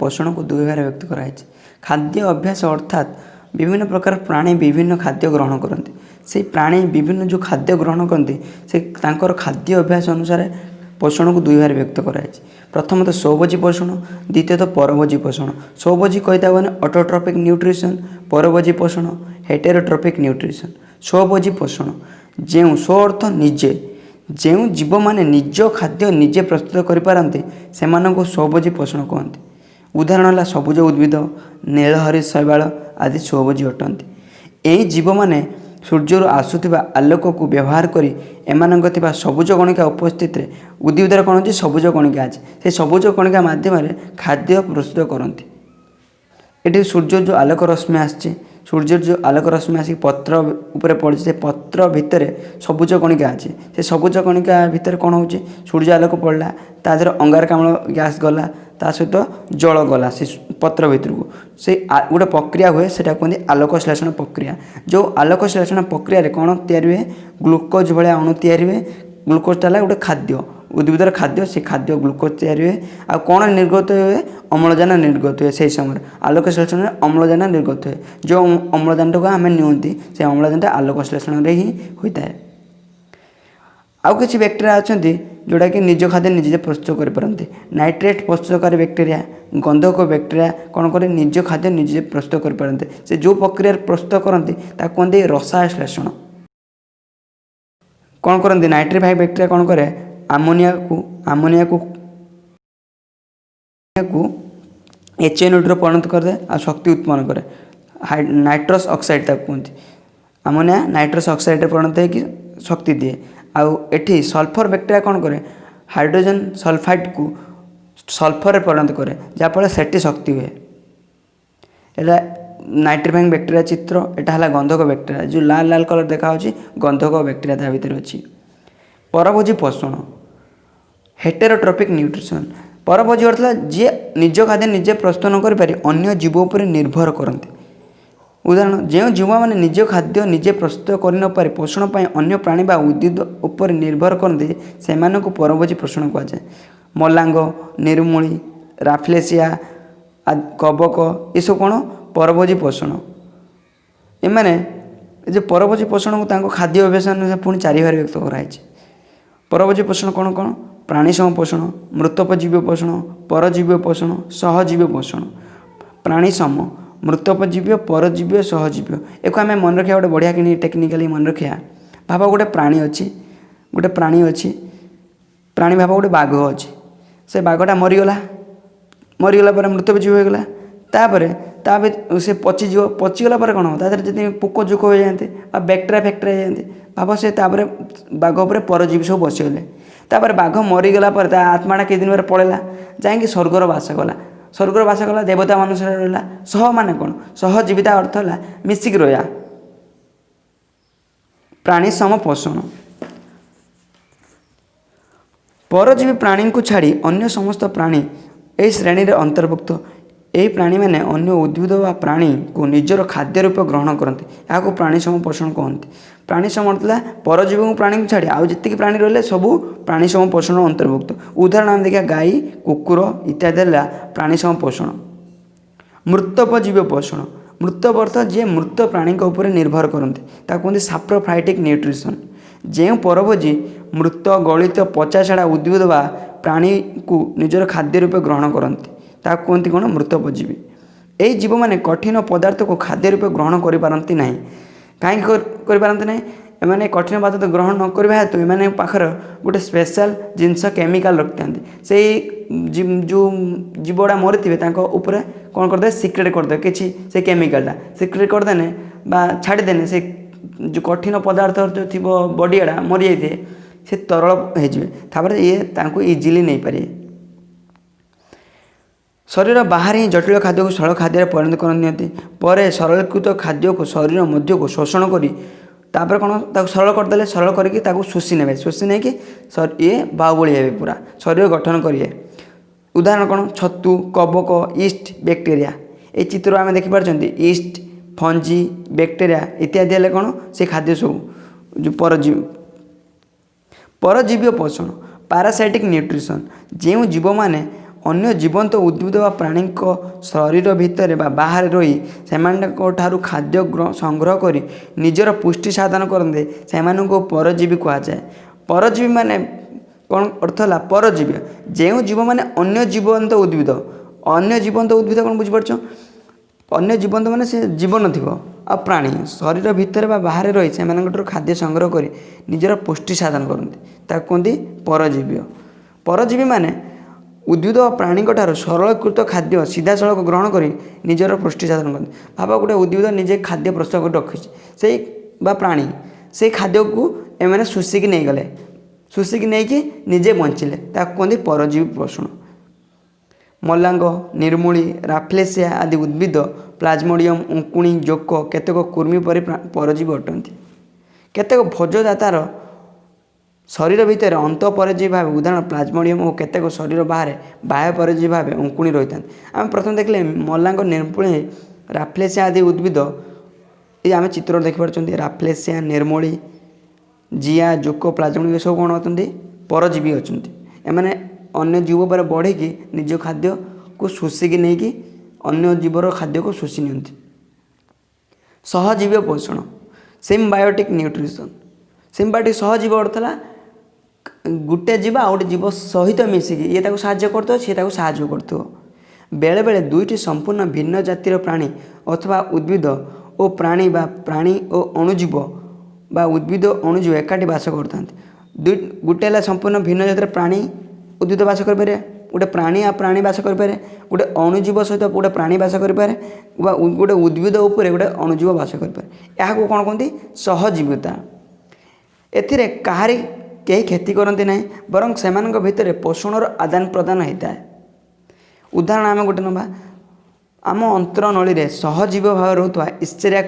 पोषण को दुई भाग व्यक्त कराई। खाद्य अभ्यास अर्थात विभिन्न प्रकार प्राणी विभिन्न खाद्य ग्रहण करते से प्राणी विभिन्न जो खाद्य ग्रहण करते से तांकर खाद्य अभ्यास अनुसार पोषण को दुई भाग व्यक्त कराई। प्रथमतः स्वभोजी पोषण, द्वितीयतः परभोजी पोषण। स्वभोजी कहता मैंने ऑटोट्रॉपिक न्यूट्रिशन, परभोजी पोषण हेटेरोट्रॉपिक न्यूट्रिशन। स्वभोजी पोषण जो स्व अर्थ निजे जो जीव माने निज खाद्य निजे प्रस्तुत करें से स्वभोजी पोषण कहते। उदाहरण है सबुज उद्भिद, नीलहरी शैवाल आदि स्वभोजी अटंती। यही जीव माने सूर्य आसुवा आलोक को व्यवहार करी एमानक थिबा सबुज कणिका उपस्थित उद्भिदर कौन अच्छे सबुज कणिका अच्छे से सबुज कणिका मध्यम खाद्य प्रस्तुत करती। ये सूर्य जो आलोक रश्मि आसचे सूर्य जो आलोक रश्मि आसिक पत्र उपरे पड़े से पत्र भितर सबुज कणिका अच्छे से सबुज कणिका भितर कौन हो सूर्य आलोक पड़ला ता देहर अंगारकाम्ल गैस गला ता सहित जल गला से पत्र भितर को से गोटे प्रक्रिया हुए से कहते आलोक श्लेषण प्रक्रिया। जो आलोक श्लेषण प्रक्रिया कौन तैयारी हुए ग्लूकोज भाया अणु तैयारी हुए। ग्लूकोजटा है गोटे खाद्य उद्भिदर खाद्य से खाद्य ग्लूकोज तैयारी हुए आ कौन निर्गत हुए अम्लजान निर्गत हुए से समय आलोक श्लेषण में अम्लजान निर्गत हुए। जो अम्लजान को आम नियंती से अम्लजानटा आलोक श्लेषण ही होता है। आउ किसी बैक्टेरिया अच्छा जोड़ा कि निज खाद्य निजे प्रस्तुत करें। नाइट्रेट प्रस्तुतकारी बैक्टेरिया गंधक बैक्टेरिया कौन करे निज खाद्य निजे प्रस्तुत करें से जो प्रक्रिया प्रस्तुत करती कहते रसायन श्लेषण। कौन करती नाइट्रिफाइड बैक्टेरिया कौन करे आमोनिया को HNO2 परिणत कर दे आ शक्ति उत्पन्न करे। नाइट्रस ऑक्साइड तक कहते आमोनिया नाइट्रस ऑक्साइड परिणत है शक्ति दिए। आउ एठी सल्फर बैक्टेरिया कौन करे हाइड्रोजन सल्फाइड को सल्फर परिणत करे जहाँफल से शक्ति हुए। एटा नाइट्रिफाइंग बैक्टेरिया चित्र एटा है गंधक बैक्टेरिया जो लाल लाल कलर देखा गंधक बैक्टेरिया ता भीतर अच्छी। परभोजी पोषण हेटेरोट्रॉपिक न्यूट्रिशन। परभोजी अर्थ जी निज खाद्य निजे प्रस्तुत न करें अन्य जीव उपर निर्भर करते। उदाहरण जो जीव मैंने निज खाद्य निजे प्रस्तुत कर पोषण पर अन्य प्राणी बा उद्भिद उपर निर्भर करते से परभोजी पोषण कहुए। मलांग निरुमुली राफ्लेसिया कबक ये सब कौन परभोजी पोषण। एमाने जो परभोजी पोषण को खाद्य अभ्यास पुणी चारि भाग व्यक्त कराई। परभोजी पोषण कौन कौन प्राणीसम पोषण, मृतोपजीव्य पोषण, परजीव्य पोषण, सहजीव्य पोषण। प्राणीसम मृतोपजीव्य परजीव्य सहजीव्य एक आम मन रखा गोटे बढ़िया कि टेक्निकाली मन रखा भाव गोटे प्राणी अच्छी प्राणी भाव गोटे बाघ अच्छी से बाघटा मरीगला पर मृतोपजीव्य होगला तापर से पचिगला कौन हम तार जी पोक जोक हो जाते बैक्टेरिया फैक्टेरिया जाते भाव से बाघ उपर परजीवी सब बसीगले तापर बाघ मरीगला आत्माटा कि दिन पर पलैला जाकि स्वर्गर बास कला स्वर्गर बास कला देवता मान रहा सह मान कौन सहजीविता अर्थ है मिसिक रहा। प्राणी सम पोषण परजीवी प्राणी को छाड़ी अन्य समस्त प्राणी यही श्रेणी अंतर्भुक्त। यही प्राणी मैंने अन्य उद्भिद व प्राणी को निजर खाद्य रूप ग्रहण करते यहाँ प्राणी सम पोषण कहते। प्राणी सम मतलब परजीवी प्राणी को छाड़ी आउ जी प्राणी रही सबू प्राणी सम पोषण अंतर्भुक्त। उदाहरण आम देखा गाई कुकुर इत्यादि प्राणी सम पोषण। मृतोपजीव्य पोषण मृत अर्थ जी मृत प्राणी उपर निर्भर करते कहते साप्रोफाइटिक न्यूट्रिशन। जो परभोजी मृत गलित पचा छाड़ा उद्भिद व प्राणी को निजर खाद्य रूप ग्रहण करते कहते कौन मृतोपजीवी। यही जीव मैंने कठिन पदार्थ को खाद्य रूप ग्रहण करपारती ना कहीं करपारती ना एमाने कठिन पदार्थ ग्रहण न करवा हेतु एमाने पाखर गोटे स्पेशल जिनस केमिकाल रखिथांती से जो जीवड़ा मरी थे ऊपर कौन करदे सिक्रेट करदे किसी से केमिकालटा सिक्रेट करदेने बा छाड़देने से जो कठिन पदार्थ जो थी बॉडीटा मरी जाए से तरल हो ये इजिली नहीं पारे। शरीर बाहर ही जटिल खाद्य को सरल खाद्य परिणत कर सरलीकृत खाद्य को शरीर मध्य को शोषण करी तापर कौन सरल करदे सरल करके शोषी ने शोषी नहीं कि ये बाहुबली हे पूरा शरीर गठन करिए। उदाहरण कौन छतु कबक ईस्ट बैक्टेरिया ये चित्र आम देखिपार ईस्ट फंजी बैक्टेरिया इत्यादि है कौन से खाद्य सब जो परजीवी पोषण। पारासाइटिक न्यूट्रिशन जो जीव माने ଅନ୍ୟ ଜୀବନ୍ତ ଉଦ୍ଭିଦ ବା ପ୍ରାଣୀଙ୍କ ଶରୀର ଭିତରେ ବା ବାହାରେ ରହି ସେମାନଙ୍କ ଠାରୁ ଖାଦ୍ୟ ସଂଗ୍ରହ କରି ନିଜର ପୁଷ୍ଟି ସାଧନ କରନ୍ତି ସେମାନଙ୍କୁ ପରଜୀବୀ କୁହାଯାଏ। ପରଜୀବୀ ମାନେ କ'ଣ ଅର୍ଥ ହେଲା? ପରଜୀବୀ ଯେଉଁ ଜୀବମାନେ ଅନ୍ୟ ଜୀବନ୍ତ ଉଦ୍ଭିଦ କ'ଣ ବୁଝିପାରୁଛ? ଅନ୍ୟ ଜୀବନ୍ତ ମାନେ ସେ ଜୀବନ ଥିବ ଆଉ ପ୍ରାଣୀ ଶରୀର ଭିତରେ ବା ବାହାରେ ରହି ସେମାନଙ୍କଠାରୁ ଖାଦ୍ୟ ସଂଗ୍ରହ କରି ନିଜର ପୁଷ୍ଟି ସାଧନ କରନ୍ତି ତାକୁ କୁହନ୍ତି ପରଜୀବୀ। ପରଜୀବୀ ମାନେ ଉଦ୍ଭିଦ ଓ ପ୍ରାଣୀଙ୍କ ଠାରୁ ସରଳୀକୃତ ଖାଦ୍ୟ ସିଧାସଳଖ ଗ୍ରହଣ କରି ନିଜର ପୁଷ୍ଟି ସାଧନ କରନ୍ତି। ଭାବ ଗୋଟେ ଉଦ୍ଭିଦ ନିଜେ ଖାଦ୍ୟ ପ୍ରସ୍ତୁତ କରି ରଖିଛି ସେଇ ବା ପ୍ରାଣୀ ସେଇ ଖାଦ୍ୟକୁ ଏମାନେ ଶୋଷିକି ନେଇଗଲେ, ଶୋଷିକି ନେଇକି ନିଜେ ବଞ୍ଚିଲେ, ତାକୁ କୁହନ୍ତି ପରଜୀବୀ ପୋଷଣ। ମଲାଙ୍ଗ, ନିର୍ମୂଳୀ, ରାଫ୍ଲେସିଆ ଆଦି ଉଦ୍ଭିଦ, ପ୍ଲାଜମୋଡ଼ିୟମ, ଉଙ୍କୁଣି, ଜୋକ, କେତେକ କୃମି ପରି ପରଜୀବୀ ଅଟନ୍ତି। କେତେକ ଭୋଜଦାତାର ଶରୀର ଭିତରେ ଅନ୍ତଃପରଜୀବୀ ଭାବେ ଉଦାହରଣ ପ୍ଲାଜମୋଡ଼ିୟମ ଓ କେତେକ ଶରୀର ବାହାରେ ବାହ୍ୟ ପରଜୀବୀ ଭାବେ ଉଙ୍କୁଣି ରହିଥାନ୍ତି। ଆମେ ପ୍ରଥମେ ଦେଖିଲେ ମଲାଙ୍ଗ, ନିର୍ମୂଳୀ, ରାଫ୍ଲେସିଆ ଆଦି ଉଦ୍ଭିଦ, ଏ ଆମେ ଚିତ୍ର ଦେଖିପାରୁଛନ୍ତି ରାଫ୍ଲେସିଆ, ନିର୍ମୂଳୀ, ଜିଆ, ଜୋକ, ପ୍ଲାଜମୋଡ଼ିୟମ ଏସବୁ କ'ଣ ଅଛନ୍ତି? ପରଜୀବୀ ଅଛନ୍ତି। ଏମାନେ ଅନ୍ୟ ଜୀବ ଉପରେ ବଢ଼ିକି ନିଜ ଖାଦ୍ୟକୁ ଶୋଷିକି ନେଇକି ଅନ୍ୟ ଜୀବର ଖାଦ୍ୟକୁ ଶୋଷି ନିଅନ୍ତି। ସହଜୀବୀ ପୋଷଣ, ସିମ୍ବାୟୋଟିକ୍ ନ୍ୟୁଟ୍ରିସନ୍। ସିମ୍ବାୟୋଟିକ୍ ସହଜୀବ ଅର୍ଥ ହେଲା ଗୋଟେ ଜୀବ ଆଉ ଗୋଟେ ଜୀବ ସହିତ ମିଶିକି ଇଏ ତାକୁ ସାହାଯ୍ୟ କରୁଥିବ ସିଏ ତାକୁ ସାହାଯ୍ୟ କରୁଥିବ। ବେଳେବେଳେ ଦୁଇଟି ସମ୍ପୂର୍ଣ୍ଣ ଭିନ୍ନ ଜାତିର ପ୍ରାଣୀ ଅଥବା ଉଦ୍ଭିଦ ଓ ପ୍ରାଣୀ ବା ପ୍ରାଣୀ ଓ ଅଣୁଜୀବ ବା ଉଦ୍ଭିଦ ଅଣୁଜୀବ ଏକାଠି ବାସ କରିଥାନ୍ତି। ଗୋଟେ ହେଲା ସମ୍ପୂର୍ଣ୍ଣ ଭିନ୍ନ ଜାତିର ପ୍ରାଣୀ ଉଦ୍ଭିଦ ବାସ କରିପାରେ, ଗୋଟେ ପ୍ରାଣୀ ଆଉ ପ୍ରାଣୀ ବାସ କରିପାରେ, ଗୋଟେ ଅଣୁଜୀବ ସହିତ ଗୋଟେ ପ୍ରାଣୀ ବାସ କରିପାରେ ବା ଗୋଟେ ଉଦ୍ଭିଦ ଉପରେ ଗୋଟେ ଅଣୁଜୀବ ବାସ କରିପାରେ। ଏହାକୁ କ'ଣ କୁହନ୍ତି? ସହଜୀବିତା। ଏଥିରେ କେହି କ୍ଷତି କରନ୍ତି ନାହିଁ ବରଂ ସେମାନଙ୍କ ଭିତରେ ପୋଷଣର ଆଦାନ ପ୍ରଦାନ ହୋଇଥାଏ। ଉଦାହରଣ ଆମେ ଗୋଟେ ନେବା, ଆମ ଅନ୍ତଃନଳୀରେ ସହଜୀବ ଭାବରେ ରହୁଥିବା ଇଶ୍ଚେରିଆ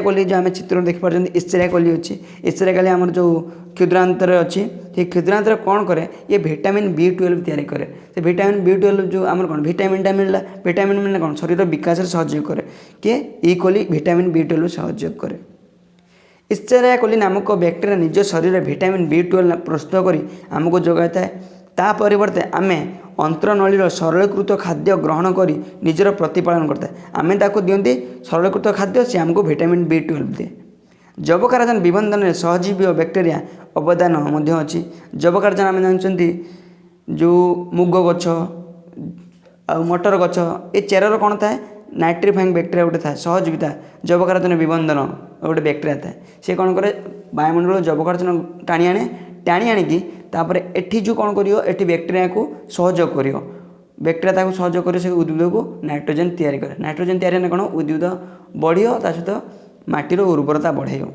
କୋଲାଇ ଯେଉଁ ଆମେ ଚିତ୍ର ଦେଖିପାରୁଛନ୍ତି ଇଶ୍ଚେରିଆ କୋଲି ଅଛି। ଇଶ୍ଚେରିଆ କୋଲି ଆମର ଯେଉଁ କ୍ଷୁଦ୍ରାନ୍ତରେ ଅଛି, ସେ କ୍ଷୁଦ୍ରାନ୍ତରେ କ'ଣ କରେ? ଇଏ ଭିଟାମିନ୍ B12 ତିଆରି କରେ। ସେ ଭିଟାମିନ୍ B12 ଯେଉଁ ଆମର କ'ଣ ଭିଟାମିନ୍ଟା ମିଳିଲା, ଭିଟାମିନ୍ ମିଳିଲେ କ'ଣ ଶରୀର ବିକାଶରେ ସହଯୋଗ କରେ। କିଏ? ଇ କୋଲି ଭିଟାମିନ୍ B12 ସହଯୋଗ କରେ। ଇଶ୍ଚେରିଆ କୋଲି ନାମକ ବ୍ୟାକ୍ଟେରିଆ ନିଜ ଶରୀରରେ ଭିଟାମିନ୍ B12 ପ୍ରସ୍ତୁତ କରି ଆମକୁ ଯୋଗାଇଥାଏ। ତା ପରିବର୍ତ୍ତେ ଆମେ ଅନ୍ତଃନଳୀର ସରଳୀକୃତ ଖାଦ୍ୟ ଗ୍ରହଣ କରି ନିଜର ପ୍ରତିପାଳନ କରିଥାଏ। ଆମେ ତାକୁ ଦିଅନ୍ତି ସରଳୀକୃତ ଖାଦ୍ୟ, ସେ ଆମକୁ ଭିଟାମିନ୍ B12 ଦିଏ। ଯବକ୍ଷାରଜାନ ବିବର୍ଦ୍ଧନରେ ସହଜୀବୀ ଓ ବ୍ୟାକ୍ଟେରିଆ ଅବଦାନ ମଧ୍ୟ ଅଛି। ଯବକ୍ଷାରଜାନ ଆମେ ଜାଣିଛନ୍ତି ଯେଉଁ ମୁଗ ଗଛ ଆଉ ମଟର ଗଛ ଏ ଚେରର କ'ଣ ଥାଏ? ନାଇଟ୍ରିଫାଇଂ ବ୍ୟାକ୍ଟେରିଆ ଗୋଟେ ଥାଏ, ସହଜୀବିତା ଯବକ୍ଷାରଜାନ ବିବର୍ଦ୍ଧନ ଗୋଟେ ବ୍ୟାକ୍ଟେରିଆ ଥାଏ। ସେ କ'ଣ କରେ? ବାୟୁମଣ୍ଡଳ ଯବକ୍ଷାରଜାନ ଟାଣି ଆଣିକି ତାପରେ ଏଠି ଯେଉଁ କ'ଣ କରିବ? ଏଠି ବ୍ୟାକ୍ଟେରିଆକୁ ସହଯୋଗ କରିବ। ବ୍ୟାକ୍ଟେରିଆ ତାକୁ ସହଯୋଗ କରି ସେ ଉଦ୍ଭିଦକୁ ନାଇଟ୍ରୋଜେନ୍ ତିଆରି କରେ। ନାଇଟ୍ରୋଜେନ୍ ତିଆରି ହେଲେ କ'ଣ? ଉଦ୍ଭିଦ ବଢ଼ିବ, ତା ସହିତ ମାଟିର ଉର୍ବରତା ବଢ଼ାଇବ।